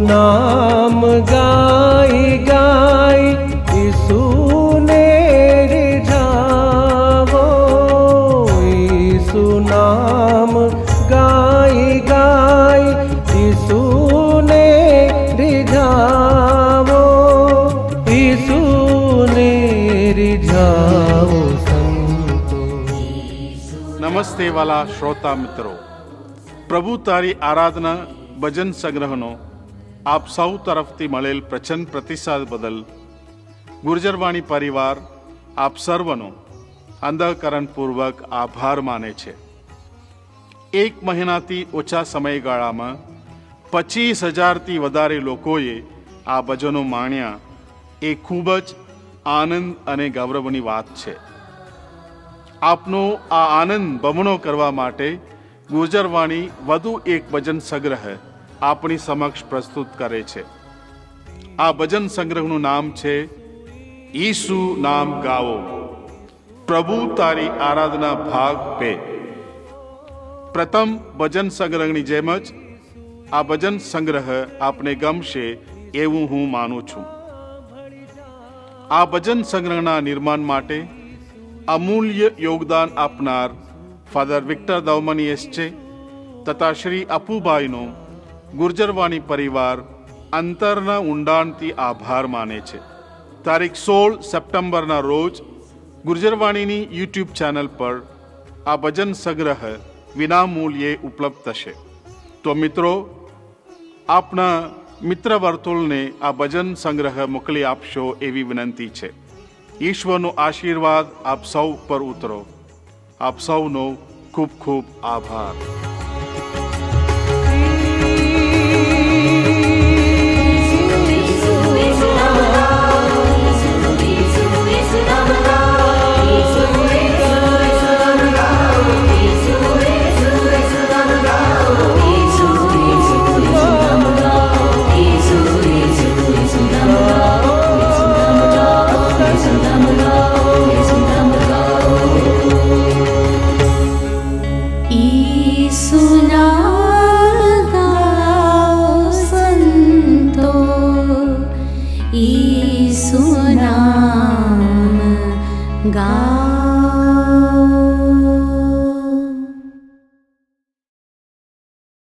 नाम गाई गाई यीशु ने रिझावो, यीशु नाम गाई गाई यीशु ने रिझावो, यीशु ने रिझावो संतो। નમસ્તે વાલા શ્રોતા મિત્રો, પ્રભુ તારી આરાધના ભજન સંગ્રહનો આપ સૌ તરફથી મળેલ પ્રચંડ પ્રતિસાદ બદલ ગુર્જરવાણી પરિવાર આપ સર્વનો અંતઃકરણપૂર્વક આભાર માને છે। 1 મહિનાથી ઓછા સમયગાળામાં 25,000થી વધારે લોકોએ આ ભજનો માણ્યા એ ખૂબ જ આનંદ અને ગૌરવની વાત છે। આપનો આ આનંદ બમણો કરવા માટે ગુર્જરવાણી વધુ એક ભજન સંગ્રહ આપણી સમક્ષ પ્રસ્તુત કરે છે। આ ભજન સંગ્રહનું નામ છે ઈસુ નામ ગાવો, પ્રભુ તારી આરાધના ભાગ 2। પ્રથમ ભજન સંગ્રહની જેમ જ આ ભજન સંગ્રહ આપને ગમશે એવું હું માનું છું। આ ભજન સંગ્રહના નિર્માણ માટે અમૂલ્ય યોગદાન આપનાર ફાધર વિક્ટર દવમની એસચે તથા શ્રી અપુભાઈનો ગુર્જરવાણી પરિવાર અંતરના ઊંડાણથી આભાર માને છે। તારીખ 16 સપ્ટેમ્બરના રોજ ગુર્જરવાણીની યુટ્યુબ ચેનલ પર આ ભજન સંગ્રહ વિનામૂલ્યે ઉપલબ્ધ થશે। તો મિત્રો, આપના મિત્ર વર્તુળને આ ભજન સંગ્રહ મોકલી આપશો એવી વિનંતી છે। ઈશ્વરનો આશીર્વાદ આપ સૌ પર ઉતરો। આપ સૌનો ખૂબ ખૂબ આભાર। ईसु नाम गा